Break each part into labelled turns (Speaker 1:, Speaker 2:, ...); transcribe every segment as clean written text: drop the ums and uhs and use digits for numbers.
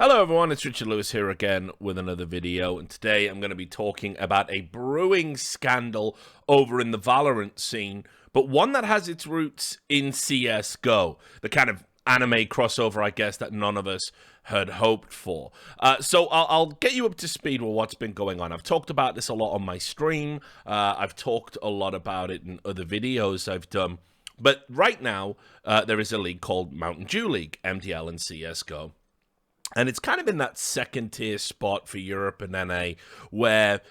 Speaker 1: Hello everyone, it's Richard Lewis here again with another video, and today I'm going to be talking about a brewing scandal over in the Valorant scene, but one that has its roots in CSGO, the kind of anime crossover, I guess, that none of us had hoped for. So I'll get you up to speed with what's been going on. I've talked about this a lot on my stream, I've talked a lot about it in other videos I've done, but right now there is a league called Mountain Dew League, MDL and CSGO. And it's kind of in that second-tier spot for Europe and NA, where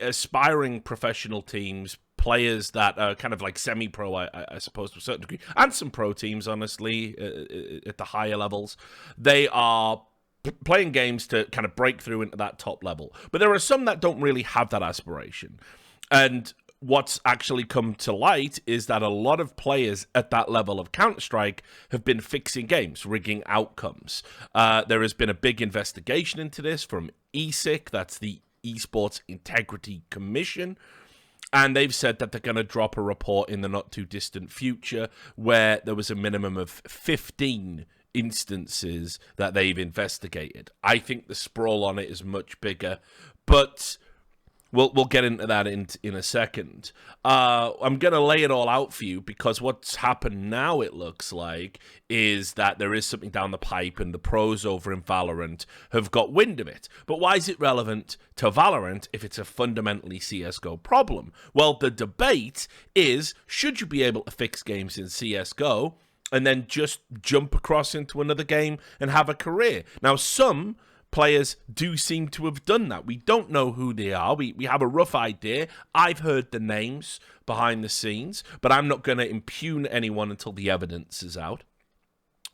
Speaker 1: aspiring professional teams, players that are kind of like semi-pro, I suppose, to a certain degree, and some pro teams, honestly, at the higher levels, they are playing games to kind of break through into that top level. But there are some that don't really have that aspiration. And what's actually come to light is that a lot of players at that level of Counter-Strike have been fixing games, rigging outcomes. There has been a big investigation into this from ESIC, that's the Esports Integrity Commission, and they've said that they're going to drop a report in the not-too-distant future where there was a minimum of 15 instances that they've investigated. I think the sprawl on it is much bigger, but We'll get into that in a second. I'm going to lay it all out for you because what's happened now, it looks like, is that there is something down the pipe and the pros over in Valorant have got wind of it. But why is it relevant to Valorant if it's a fundamentally CSGO problem? Well, the debate is, should you be able to fix games in CSGO and then just jump across into another game and have a career? Now, some players do seem to have done that. We don't know who they are. We have a rough idea. I've heard the names behind the scenes, but I'm not going to impugn anyone until the evidence is out.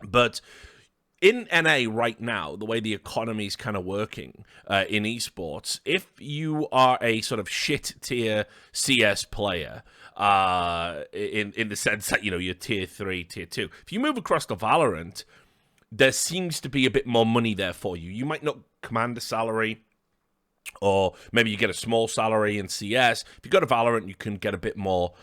Speaker 1: But in NA right now, the way the economy is kind of working in esports, if you are a sort of shit-tier CS player, in the sense that, you know, you're tier 3, tier 2, if you move across to Valorant, there seems to be a bit more money there for you. You might not command a salary, or maybe you get a small salary in CS. If you go to Valorant, you can get a bit more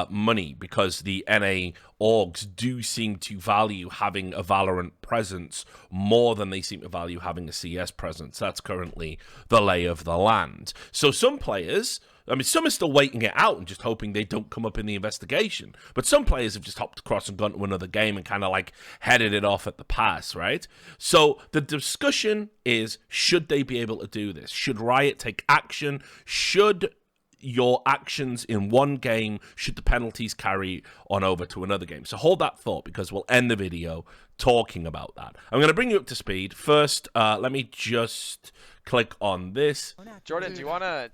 Speaker 1: money because the NA orgs do seem to value having a Valorant presence more than they seem to value having a CS presence. That's currently the lay of the land. So some players, I mean, some are still waiting it out and just hoping they don't come up in the investigation. But some players have just hopped across and gone to another game and kind of like headed it off at the pass, right? So the discussion is, should they be able to do this? Should Riot take action? Should your actions in one game, should the penalties carry on over to another game? So hold that thought because we'll end the video talking about that. I'm going to bring you up to speed. First, let me just click on this.
Speaker 2: Jordan, do you want to...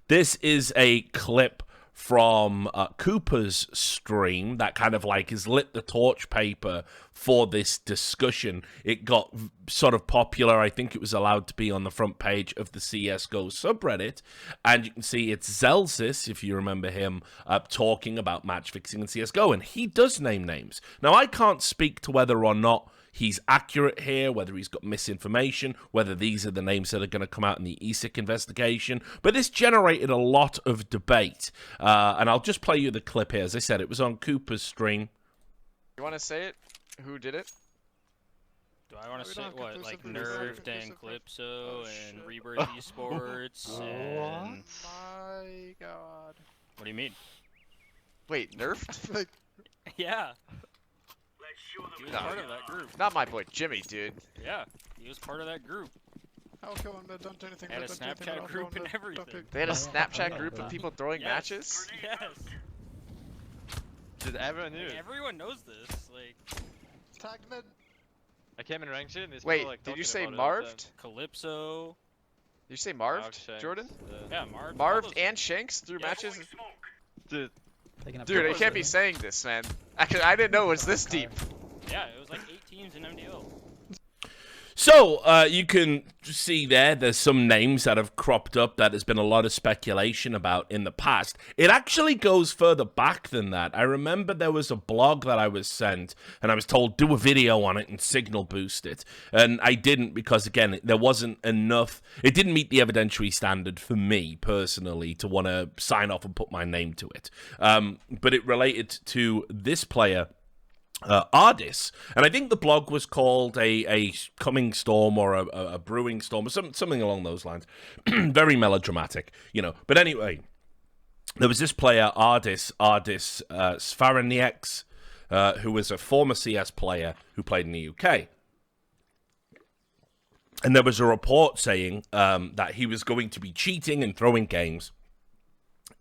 Speaker 1: This is a clip from Cooper's stream that kind of like has lit the torch paper for this discussion. It got sort of popular. I think it was allowed to be on the front page of the CSGO subreddit. And you can see it's Zelsis, if you remember him, talking about match fixing in CSGO. And he does name names. Now, I can't speak to whether or not he's accurate here, whether he's got misinformation, whether these are the names that are going to come out in the ESIC investigation. But this generated a lot of debate. And I'll just play you the clip here. As I said, it was on Cooper's stream.
Speaker 2: You want to say it? Who did it?
Speaker 3: Do I want to say what? Like Nerfed and Calypso and Rebirth Esports and...
Speaker 4: My god.
Speaker 3: What do you mean?
Speaker 2: Wait, Nerfed?
Speaker 3: Yeah. He was part of that group.
Speaker 2: Not my boy Jimmy, dude.
Speaker 3: Yeah, he was part of that group.
Speaker 4: How come I don't do anything?
Speaker 3: They had a Snapchat group and everything.
Speaker 2: They had a Snapchat group of people throwing matches?
Speaker 3: Yes.
Speaker 5: Did everyone knew?
Speaker 3: Everyone knows this. Like,
Speaker 4: Tag mid.
Speaker 5: I came in ranked shit and these
Speaker 2: Wait,
Speaker 5: people, like,
Speaker 2: did you
Speaker 5: talking
Speaker 2: say
Speaker 5: about it all the time.
Speaker 2: Marved?
Speaker 3: Calypso.
Speaker 2: Did you say Marved,
Speaker 5: Shanks,
Speaker 2: Jordan?
Speaker 3: Yeah, Marv.
Speaker 2: Marved and Shanks threw matches?
Speaker 5: Dude,
Speaker 2: Dude, I can't be saying this, man. I didn't know it was this deep.
Speaker 3: Yeah, it was like 8 teams in MDL.
Speaker 1: So, you can see there's some names that have cropped up that there's been a lot of speculation about in the past. It actually goes further back than that. I remember there was a blog that I was sent, and I was told, do a video on it and signal boost it. And I didn't because, again, there wasn't enough. It didn't meet the evidentiary standard for me, personally, to want to sign off and put my name to it. But it related to this player Ardis, and I think the blog was called a coming storm or a brewing storm or something along those lines. Very melodramatic, you know. But anyway, there was this player, Ardis Svaranieks, who was a former CS player who played in the UK. And there was a report saying that he was going to be cheating and throwing games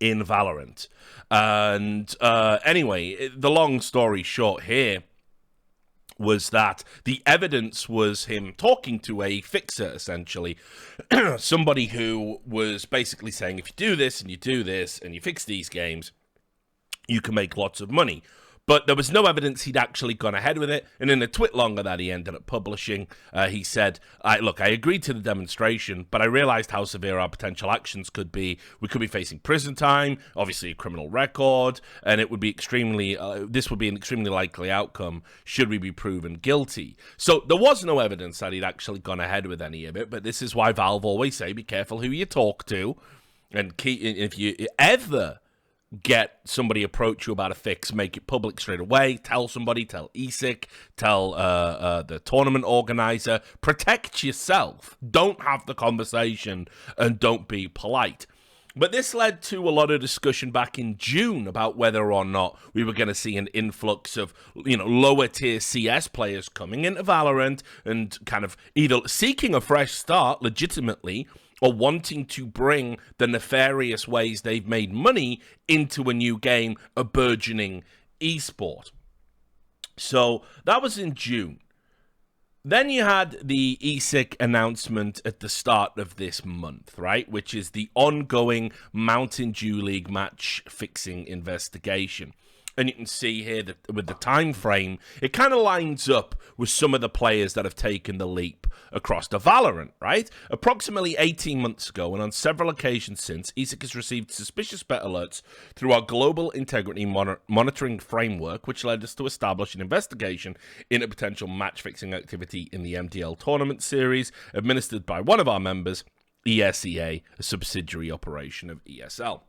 Speaker 1: in Valorant. And anyway, the long story short here was that the evidence was him talking to a fixer, essentially. Somebody who was basically saying, if you do this and you do this and you fix these games, you can make lots of money. But there was no evidence he'd actually gone ahead with it. And in a twit longer that he ended up publishing, he said, look, I agreed to the demonstration, but I realized how severe our potential actions could be. We could be facing prison time, obviously a criminal record, and it would be this would be an extremely likely outcome should we be proven guilty. So there was no evidence that he'd actually gone ahead with any of it, but this is why Valve always say, be careful who you talk to, and if you ever get somebody approach you about a fix, make it public straight away. Tell somebody, tell ESIC, tell the tournament organizer. Protect yourself. Don't have the conversation and don't be polite. But this led to a lot of discussion back in June about whether or not we were going to see an influx of, lower tier CS players coming into Valorant and kind of either seeking a fresh start legitimately or wanting to bring the nefarious ways they've made money into a new game, a burgeoning esport. So that was in June. Then you had the ESIC announcement at the start of this month, right? Which is the ongoing Mountain Dew League match fixing investigation. And you can see here that with the time frame, it kind of lines up with some of the players that have taken the leap across to Valorant, right? Approximately 18 months ago, and on several occasions since, ESIC has received suspicious bet alerts through our global integrity monitoring framework, which led us to establish an investigation into potential match-fixing activity in the MDL tournament series, administered by one of our members, ESEA, a subsidiary operation of ESL.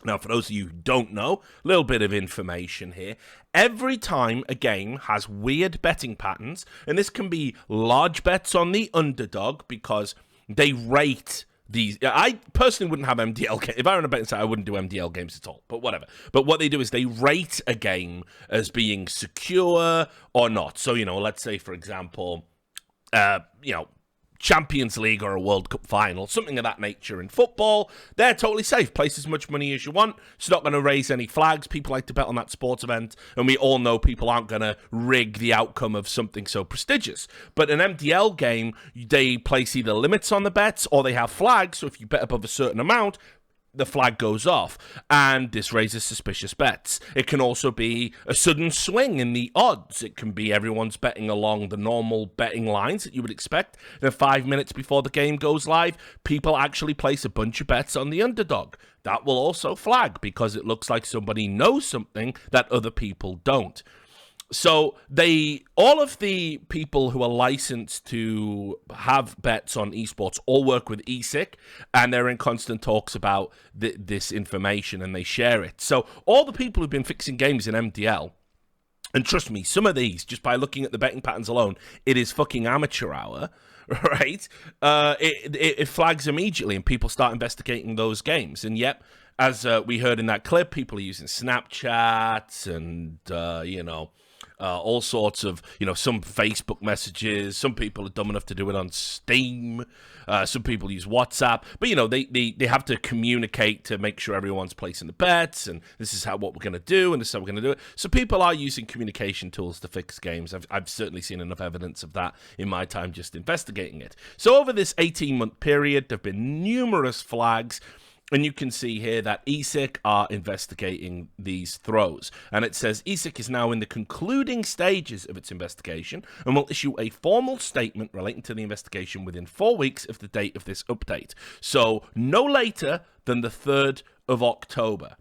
Speaker 1: Now, for those of you who don't know, a little bit of information here. Every time a game has weird betting patterns, and this can be large bets on the underdog because they rate these. I personally wouldn't have MDL games. If I were on a betting site, I wouldn't do MDL games at all, but whatever. But what they do is they rate a game as being secure or not. So, let's say, for example, Champions League or a World Cup final, something of that nature in football, they're totally safe. Place as much money as you want. It's not going to raise any flags. People like to bet on that sports event, and we all know people aren't going to rig the outcome of something so prestigious. But an MDL game, they place either limits on the bets or they have flags, so if you bet above a certain amount, the flag goes off, and this raises suspicious bets. It can also be a sudden swing in the odds. It can be everyone's betting along the normal betting lines that you would expect. And 5 minutes before the game goes live, people actually place a bunch of bets on the underdog. That will also flag because it looks like somebody knows something that other people don't. So all of the people who are licensed to have bets on esports all work with ESIC, and they're in constant talks about this information, and they share it. So all the people who've been fixing games in MDL, and trust me, some of these, just by looking at the betting patterns alone, it is fucking amateur hour, right? It flags immediately, and people start investigating those games. And yep, as we heard in that clip, people are using Snapchat and, all sorts of, some Facebook messages. Some people are dumb enough to do it on Steam. Some people use WhatsApp. But, they have to communicate to make sure everyone's placing the bets, and this is what we're going to do, and this is how we're going to do it. So people are using communication tools to fix games. I've certainly seen enough evidence of that in my time just investigating it. So over this 18-month period, there have been numerous flags. And you can see here that ESIC are investigating these throws. And it says ESIC is now in the concluding stages of its investigation and will issue a formal statement relating to the investigation within 4 weeks of the date of this update. So no later than the 3rd of October.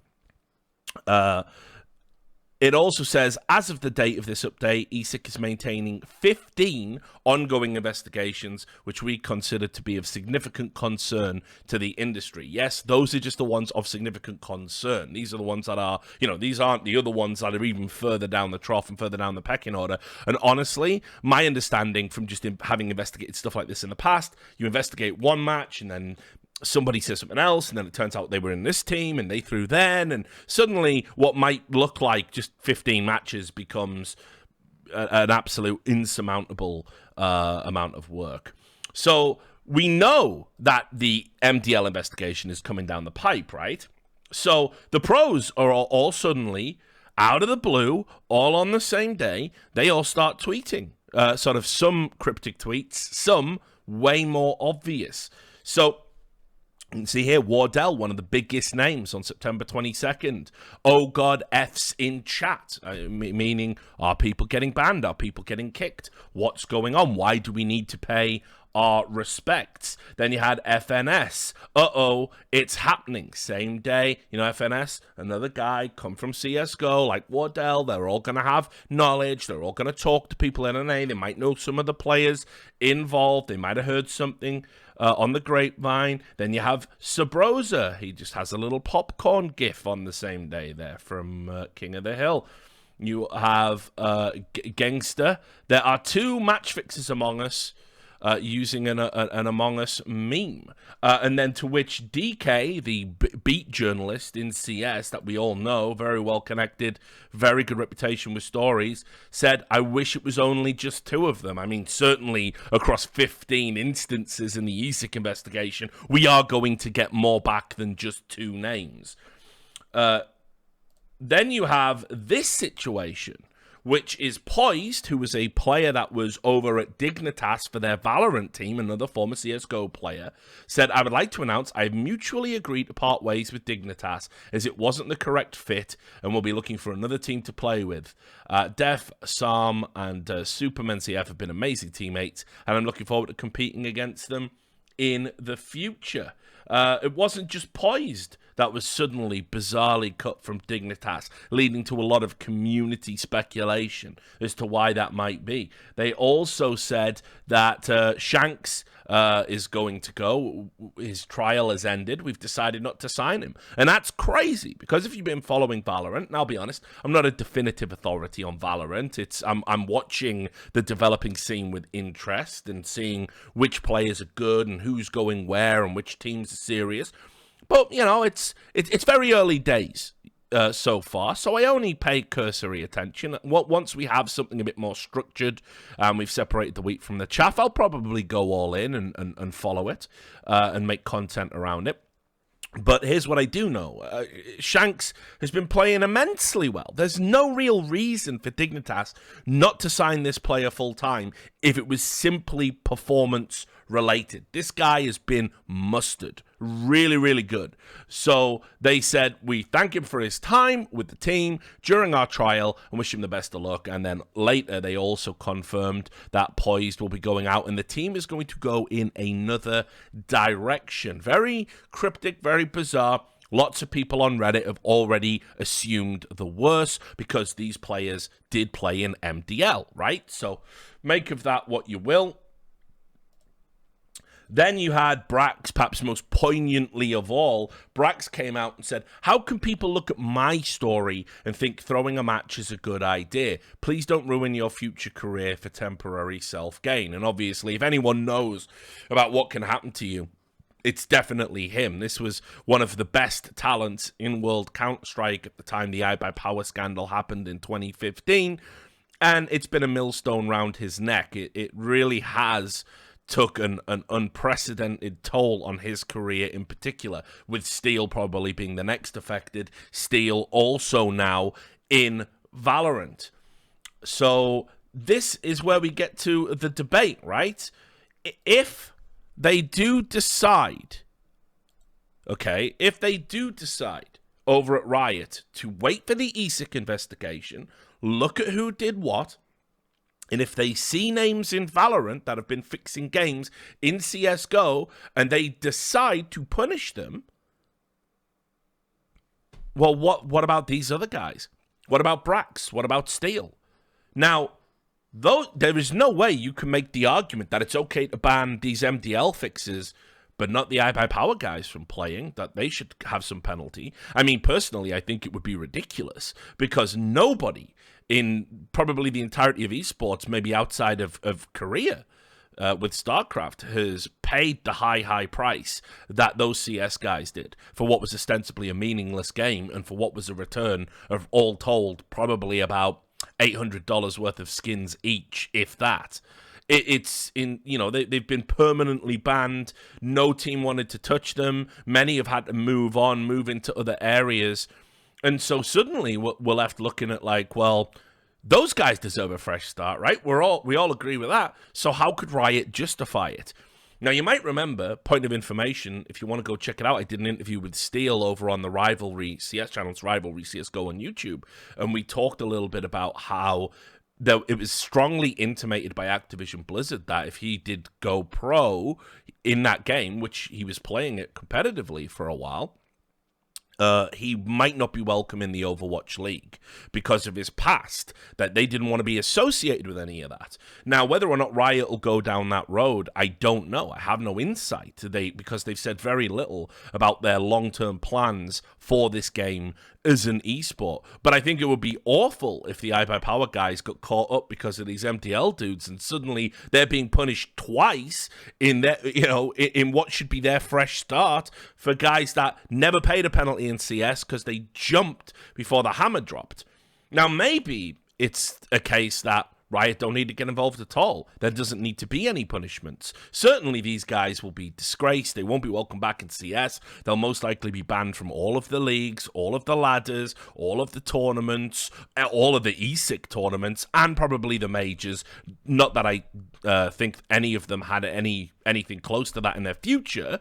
Speaker 1: It also says, as of the date of this update, ESIC is maintaining 15 ongoing investigations, which we consider to be of significant concern to the industry. Yes, those are just the ones of significant concern. These are the ones that are, these aren't the other ones that are even further down the trough and further down the pecking order. And honestly, my understanding from just having investigated stuff like this in the past, you investigate one match and then somebody says something else, and then it turns out they were in this team, and they threw then, and suddenly what might look like just 15 matches becomes an absolute insurmountable amount of work. So we know that the MDL investigation is coming down the pipe, right? So the pros are all suddenly, out of the blue, all on the same day, they all start tweeting. Sort of some cryptic tweets, some way more obvious. So you can see here, Wardell, one of the biggest names on September 22nd. Oh God, F's in chat. Meaning, are people getting banned? Are people getting kicked? What's going on? Why do we need to pay our respects? Then you had FNS. Uh-oh, it's happening. Same day, FNS, another guy, come from CSGO, like Wardell. They're all going to have knowledge. They're all going to talk to people in NA. They might know some of the players involved. They might have heard something on the grapevine. Then you have Sabrosa. He just has a little popcorn gif on the same day there from King of the Hill. You have Gangster. There are 2 match fixes among us using an Among Us meme. And then to which DK, the beat journalist in CS that we all know, very well connected, very good reputation with stories, said, I wish it was only just 2 of them. I mean, certainly across 15 instances in the ESIC investigation, we are going to get more back than just 2 names. Then you have this situation, which is Poised, who was a player that was over at Dignitas for their Valorant team, another former CSGO player, said, I would like to announce I have mutually agreed to part ways with Dignitas, as it wasn't the correct fit, and we'll be looking for another team to play with. Def, Sam, and Superman CF have been amazing teammates, and I'm looking forward to competing against them in the future. It wasn't just Poised that was suddenly bizarrely cut from Dignitas, leading to a lot of community speculation as to why that might be. They also said that Shanks is going to go. His trial has ended. We've decided not to sign him. And that's crazy, because if you've been following Valorant, and I'll be honest, I'm not a definitive authority on Valorant. I'm watching the developing scene with interest and seeing which players are good and who's going where and which teams are serious. But, it's very early days so far, so I only pay cursory attention. Once we have something a bit more structured and we've separated the wheat from the chaff, I'll probably go all in and follow it and make content around it. But here's what I do know. Shanks has been playing immensely well. There's no real reason for Dignitas not to sign this player full-time if it was simply performance-related. This guy has been mustard. Really, really good. So they said, we thank him for his time with the team during our trial and wish him the best of luck. And then later, they also confirmed that Poised will be going out and the team is going to go in another direction. Very cryptic, very bizarre. Lots of people on Reddit have already assumed the worst because these players did play in MDL, right? So make of that what you will. Then you had Brax, perhaps most poignantly of all. Brax came out and said, how can people look at my story and think throwing a match is a good idea? Please don't ruin your future career for temporary self-gain. And obviously, if anyone knows about what can happen to you, it's definitely him. This was one of the best talents in World Counter-Strike at the time the iBuyPower scandal happened in 2015. And it's been a millstone round his neck. It really has took an unprecedented toll on his career in particular, with Steel probably being the next affected. Steel also now in Valorant. So this is where we get to the debate, right? If they do decide, over at Riot to wait for the ESIC investigation, look at who did what, and if they see names in Valorant that have been fixing games in CSGO and they decide to punish them, well, what about these other guys? What about Brax? What about Steel? Now, though there is no way you can make the argument that it's okay to ban these MDL fixes, but not the iBuyPower guys from playing, that they should have some penalty. I mean, personally, I think it would be ridiculous because nobody in probably the entirety of esports, maybe outside of Korea, with StarCraft, has paid the high price that those CS guys did for what was ostensibly a meaningless game and for what was a return of, all told, probably about $800 worth of skins each, if that. It's in, you know, they've been permanently banned. No team wanted to touch them. Many have had to move on, move into other areas. And so suddenly we're left looking at like, well, those guys deserve a fresh start, right? We all agree with that. So how could Riot justify it? Now, you might remember, point of information, if you want to go check it out, I did an interview with Steel over on the Rivalry, CS channel's Rivalry CSGO on YouTube, and we talked a little bit about how it was strongly intimated by Activision Blizzard that if he did go pro in that game, which he was playing it competitively for a while, he might not be welcome in the Overwatch League because of his past, that they didn't want to be associated with any of that. Now, whether or not Riot will go down that road, I don't know. I have no insight because they've said very little about their long-term plans for this game as an esport. But I think it would be awful if the iBuyPower guys got caught up because of these MDL dudes and suddenly they're being punished twice in their, in what should be their fresh start for guys that never paid a penalty in CS because they jumped before the hammer dropped. Now, maybe it's a case that Riot don't need to get involved at all. There doesn't need to be any punishments. Certainly, these guys will be disgraced. They won't be welcome back in CS. They'll most likely be banned from all of the leagues, all of the ladders, all of the tournaments, all of the ESIC tournaments, and probably the majors. Not that I think any of them had anything close to that in their future.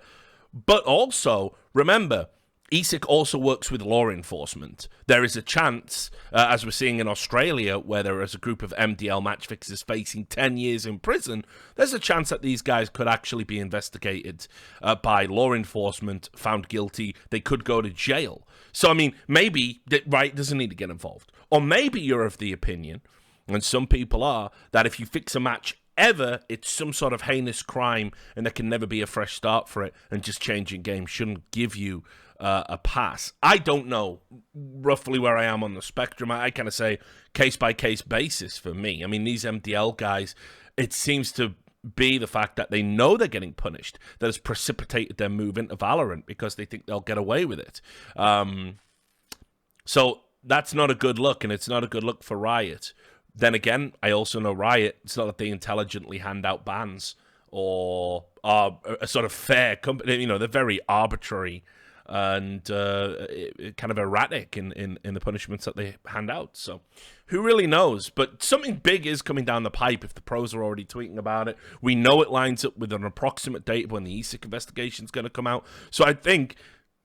Speaker 1: But also, remember, ESIC also works with law enforcement. There is a chance, as we're seeing in Australia, where there is a group of MDL match fixers facing 10 years in prison, there's a chance that these guys could actually be investigated by law enforcement, found guilty. They could go to jail. So, I mean, maybe Riot doesn't need to get involved. Or maybe you're of the opinion, and some people are, that if you fix a match ever, it's some sort of heinous crime and there can never be a fresh start for it, and just changing games shouldn't give you a pass. I don't know roughly where I am on the spectrum. I kind of say case-by-case basis for me. I mean, these MDL guys, it seems to be the fact that they know they're getting punished that has precipitated their move into Valorant because they think they'll get away with it. So that's not a good look, and it's not a good look for Riot. Then again, I also know Riot, it's not that they intelligently hand out bans or are a sort of fair company. They're very arbitrary and kind of erratic in the punishments that they hand out. So who really knows? But something big is coming down the pipe if the pros are already tweeting about it. We know it lines up with an approximate date when the ESIC investigation is going to come out. So I think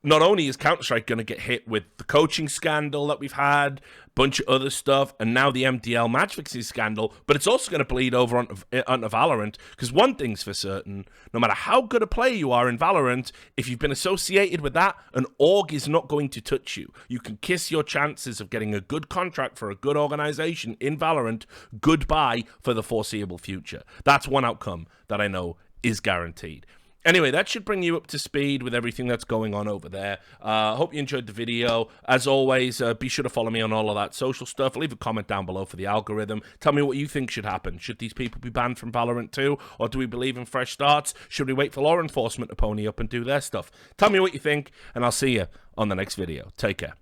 Speaker 1: not only is Counter-Strike going to get hit with the coaching scandal that we've had, a bunch of other stuff, and now the MDL match-fixing scandal, but it's also going to bleed over onto Valorant, because one thing's for certain, no matter how good a player you are in Valorant, if you've been associated with that, an org is not going to touch you. You can kiss your chances of getting a good contract for a good organization in Valorant goodbye for the foreseeable future. That's one outcome that I know is guaranteed. Anyway, that should bring you up to speed with everything that's going on over there. Hope you enjoyed the video. As always, be sure to follow me on all of that social stuff. Leave a comment down below for the algorithm. Tell me what you think should happen. Should these people be banned from Valorant too? Or do we believe in fresh starts? Should we wait for law enforcement to pony up and do their stuff? Tell me what you think, and I'll see you on the next video. Take care.